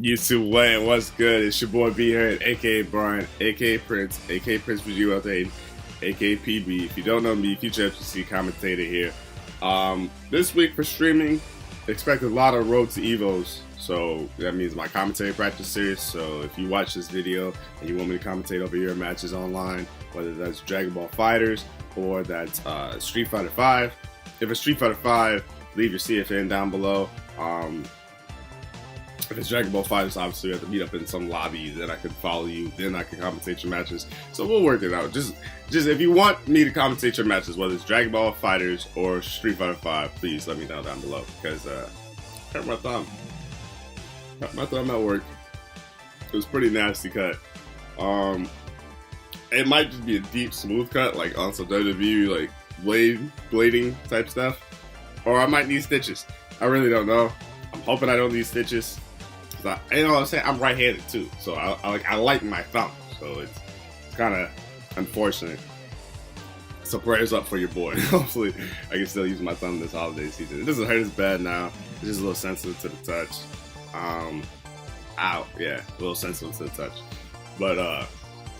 YouTube way, what's good? It's your boy B here, aka Brian, aka Prince, aka Prince for you out there, aka PB. If you don't know me, future FGC commentator here. This week for streaming, expect a lot of Road to Evos. So that means my commentary practice series. So if you watch this video and you want me to commentate over your matches online, whether that's Dragon Ball Fighters or that's Street Fighter 5. If it's Street Fighter 5, leave your CFN down below. If it's Dragon Ball Fighters, obviously we have to meet up in some lobby, then I can follow you, then I can commentate your matches. So we'll work it out. Just if you want me to commentate your matches, whether it's Dragon Ball Fighters or Street Fighter 5, please let me know down below, because hurt my thumb. Hurt my thumb at work. It was pretty nasty cut. It might just be a deep, smooth cut, like on some WWE, like blading type stuff. Or I might need stitches. I really don't know. I'm hoping I don't need stitches. You know what I'm saying? I'm right-handed too, so I like my thumb. So it's kind of unfortunate. So prayers up for your boy. Hopefully I can still use my thumb this holiday season. It doesn't hurt as bad now. It's just a little sensitive to the touch. Ow, yeah, a little sensitive to the touch. But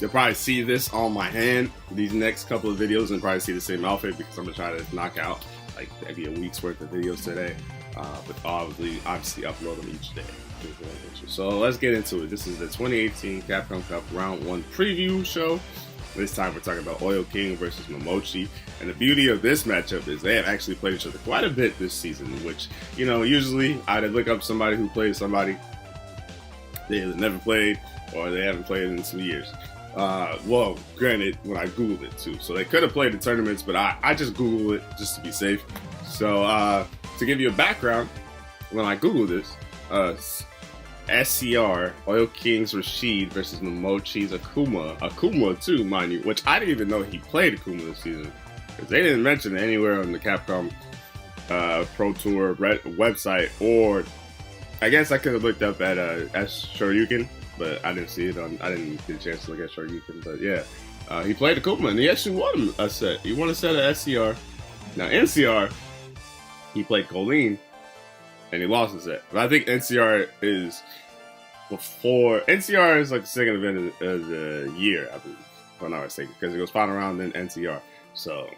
you'll probably see this on my hand these next couple of videos, and probably see the same outfit because I'm gonna try to knock out like maybe a week's worth of videos today. But obviously upload them each day. So let's get into it. This is the 2018 Capcom Cup Round 1 preview show. This time we're talking about Oil King versus Momochi. And the beauty of this matchup is they have actually played each other quite a bit this season, which, you know, usually I'd look up somebody who plays somebody they either never played or they haven't played in 2 years. Well, granted, when I Googled it too. So they could have played the tournaments, but I just Googled it just to be safe. So to give you a background, when I Googled this, SCR, Oil King's Rashid versus Momochi's Akuma too, mind you, which I didn't even know he played Akuma this season, because they didn't mention it anywhere on the Capcom Pro Tour website, or I guess I could have looked up at Shoryuken, but I didn't see it I didn't get a chance to look at Shoryuken, but yeah, he played Akuma, and he actually won a set. He won a set at SCR. Now NCR, he played Colleen, and he lost his set. But I think NCR is like the second event of the year, I believe, if I'm not mistaken, because it goes final round, then NCR. So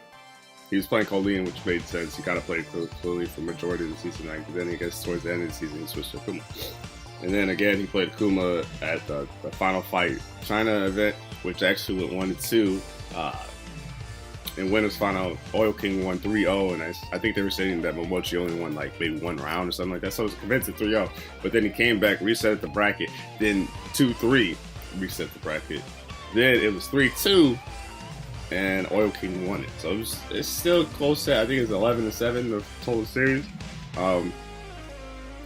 he was playing Colleen, which made sense. He kind of played Colleen for majority of the season, but then I guess towards the end of the season he switched to Akuma. And then again he played Akuma at the Final Fight China event, which actually went 1-2. In winners final, Oil King won 3-0, and I think they were saying that Momochi only won like maybe one round or something like that, so it was a convincing 3-0. But then he came back, reset the bracket, then 2-3, reset the bracket. Then it was 3-2, and Oil King won it. So it's still a close set. I think it's 11-7 the total series.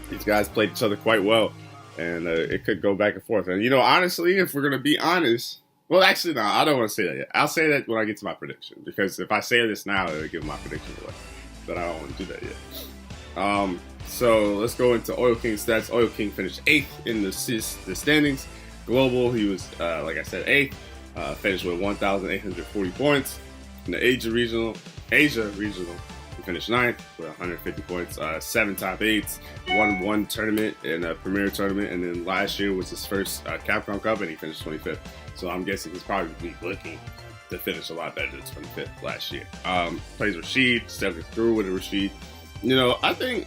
These guys played each other quite well, and it could go back and forth. And you know, honestly, if we're gonna be honest. Well, actually, no, I don't want to say that yet. I'll say that when I get to my prediction, because if I say this now, it'll give my prediction away. But I don't want to do that yet. So let's go into Oil King's stats. Oil King finished 8th in the standings. Global, he was, like I said, 8th. Finished with 1,840 points. In the Asia regional, he finished 9th with 150 points. 7 top 8s, won one tournament in a premier tournament, and then last year was his first Capcom Cup, and he finished 25th. So I'm guessing he's probably looking to finish a lot better than 25th last year. Plays Rashid, stepping through with a Rashid. You know, I think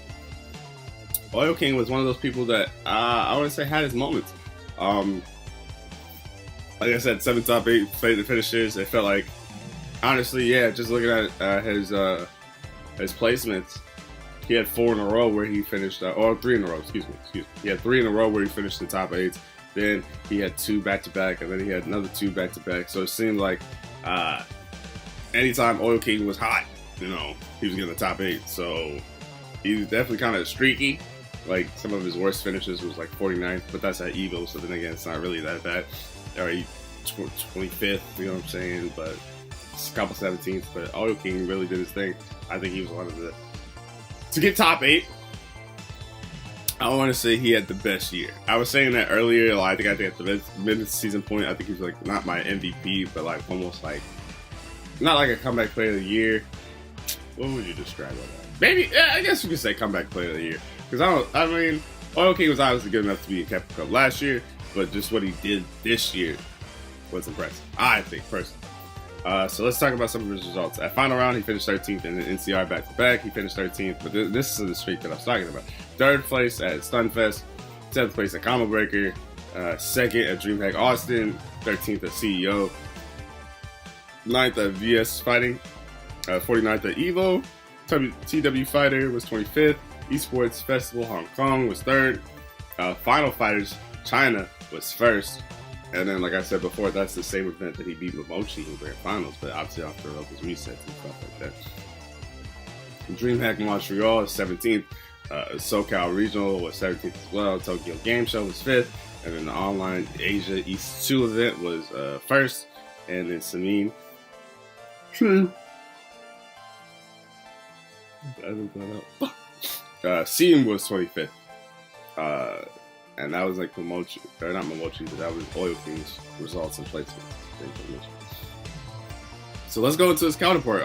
Oil King was one of those people that I would say had his moments. Like I said, 7 top 8 finishes. It felt like, honestly, yeah, just looking at his placements, he had 4 in a row where he finished, or 3 in a row, excuse me. He had 3 in a row where he finished the top 8s. Then he had 2 back-to-back, and then he had another 2 back-to-back. So it seemed like anytime Oil King was hot, you know, he was getting the top 8. So he was definitely kind of streaky. Like, some of his worst finishes was like 49th, but that's at Evo, so then again, it's not really that bad. Or 25th, you know what I'm saying? But it's a couple 17th. But Oil King really did his thing. I think he was one of the... To get top 8, I want to say he had the best year. I was saying that earlier. Like, I think at the mid-season point, I think he's like not my MVP, but like almost like not like a comeback player of the year. What would you describe that? Maybe, yeah, I guess you could say comeback player of the year, because I mean, Oil King was obviously good enough to be in Capcom Cup last year, but just what he did this year was impressive, I think, personally. So let's talk about some of his results. At final round, he finished 13th in the NCR back-to-back. He finished 13th, but this is the streak that I was talking about. 3rd place at Stunfest, 7th place at Combo Breaker, 2nd at DreamHack Austin, 13th at CEO, 9th at VS Fighting, 49th at EVO, TW Fighter was 25th, Esports Festival Hong Kong was 3rd, Final Fighters China was 1st, and then, like I said before, that's the same event that he beat Momochi in Grand Finals, but obviously after all his resets and stuff like that. DreamHack Montreal is 17th, SoCal Regional was 17th as well, Tokyo Game Show was 5th, and then the Online Asia East 2 event was 1st, and then Samin. Seam was 25th. And that was like Momochi, or not Momochi, but that was Oil King's results and placement. So let's go into his counterpart.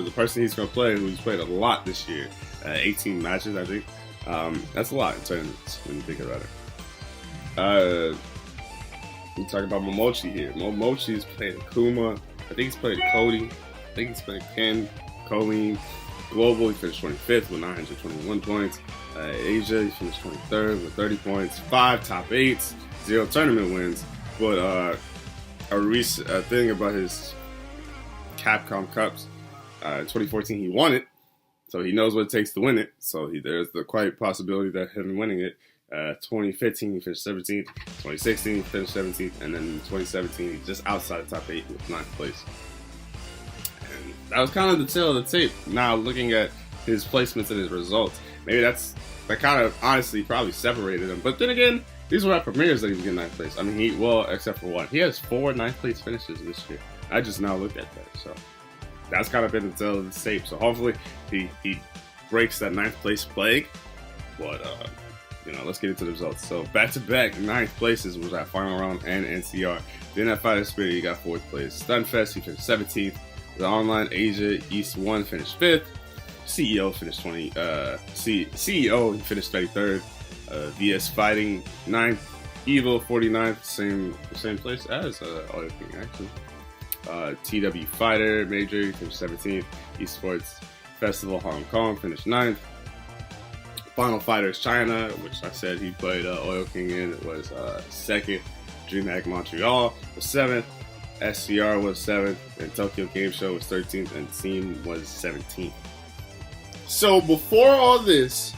The person he's going to play, who's played a lot this year, 18 matches, I think. That's a lot in tournaments when you think about it. We talk about Momochi here. Momochi's played Akuma. I think he's played Cody. I think he's played Ken, Colleen. Global, he finished 25th with 921 points. Asia, he finished 23rd with 30 points. 5 top 8s, 0 tournament wins. But a recent thing about his Capcom Cups, 2014 he won it, so he knows what it takes to win it. So there's the quite possibility that him winning it. 2015 he finished 17th. 2016 he finished 17th, and then in 2017 he's just outside the top 8 with 9th place. That was kind of the tail of the tape. Now, looking at his placements and his results, maybe that kind of honestly probably separated him. But then again, these were at premieres that he was getting 9th place. I mean, except for one. He has 4 9th place finishes this year. I just now looked at that. So that's kind of been the tail of the tape. So hopefully he breaks that 9th place plague. But, let's get into the results. So back-to-back 9th places was at final round and NCR. Then at Fighter Spirit, he got 4th place. Stunfest, he finished 17th. The Online Asia East 1 finished 5th. CEO finished CEO he finished 33rd. VS Fighting 9th. Evo 49th, same place as Oil King actually. TW Fighter Major he finished 17th. Esports Festival Hong Kong finished 9th. Final Fighters China, which I said he played Oil King in, it was 2nd. DreamHack Montreal was 7th. SCR was 7th, and Tokyo Game Show was 13th, and Team was 17th. So before all this,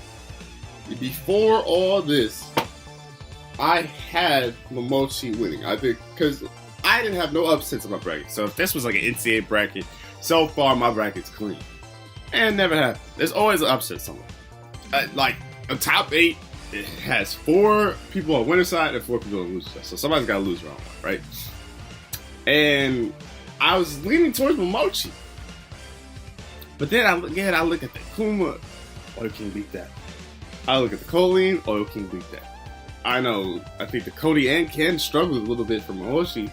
I had Momochi winning. I think because I didn't have no upsets in my bracket. So if this was like an NCAA bracket, so far my bracket's clean, and never happened. There's always an upset somewhere. Like a top 8, it has 4 people on winner's side and 4 people on loser's side. So somebody's got to lose round 1, right? And I was leaning towards Momochi. But then I look at the Kuma, Oil King beat that. I look at the Colleen, Oil King beat that. I think the Cody and Ken struggled a little bit for Momochi.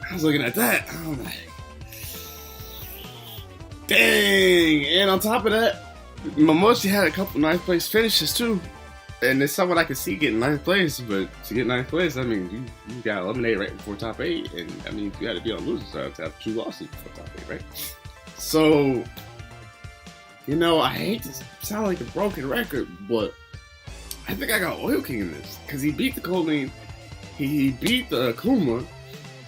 I was looking at that. I'm like, dang. And on top of that, Momochi had a couple 9th place finishes too. And it's someone I could see getting 9th place, but to get 9th place, I mean, you got eliminated right before top 8, and I mean, you got to be on loser's side to have 2 losses before top 8, right? So, I hate to sound like a broken record, but I think I got Oil King in this, because he beat the Colleen, he beat the Akuma.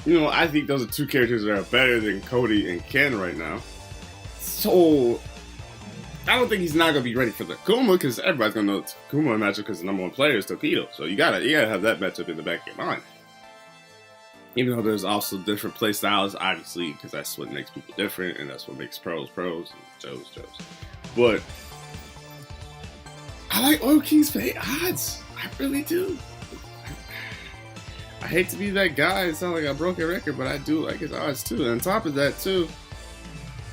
I think those are 2 characters that are better than Cody and Ken right now. So I don't think he's not gonna be ready for the Akuma, because everybody's gonna know it's Akuma matchup because the number 1 player is Tokido. So you gotta have that matchup in the back of your mind. Even though there's also different play styles, obviously, because that's what makes people different, and that's what makes pros and Joes. But I like Oil King's odds. I really do. I hate to be that guy. It sounds like a broken record, but I do like his odds too. And on top of that too,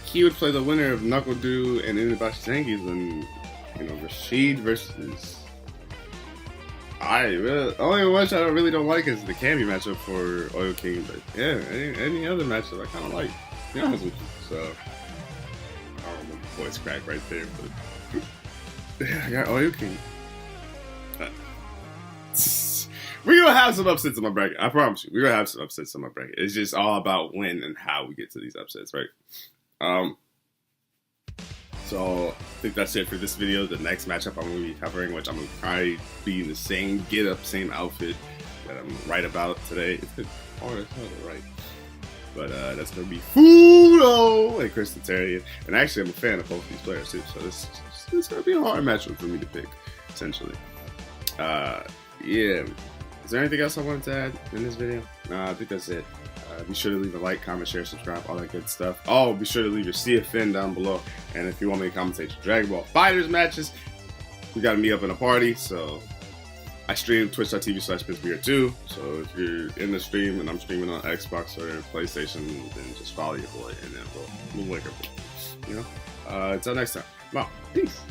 he would play the winner of Knuckle Dew and Inabashi Tengi's, and Rashid versus. Only one I really don't like is the Cammy matchup for Oil King, but yeah, any other matchup I kind of like. To be honest with you, so I don't know, voice crack right there, but yeah, I got Oil King. We're gonna have some upsets in my bracket. I promise you. We're gonna have some upsets in my bracket. It's just all about when and how we get to these upsets, right? So I think that's it for this video. The next matchup I'm gonna be covering, which I'm gonna probably be in the same get up, same outfit that I'm right about today. It's been hard as hell to write. But that's gonna be Fudo and Chris Terry. And actually I'm a fan of both these players too. So this is gonna be a hard matchup for me to pick, essentially. Yeah. Is there anything else I wanted to add in this video? I think that's it. Be sure to leave a like, comment, share, subscribe, all that good stuff. Oh, be sure to leave your CFN down below. And if you want me to commentate your Dragon Ball Fighters matches, we got to meet up in a party. So I stream twitch.tv/PizzBeer too. So if you're in the stream and I'm streaming on Xbox or PlayStation, then just follow your boy and then we'll link up. You know? Until next time. Well, peace.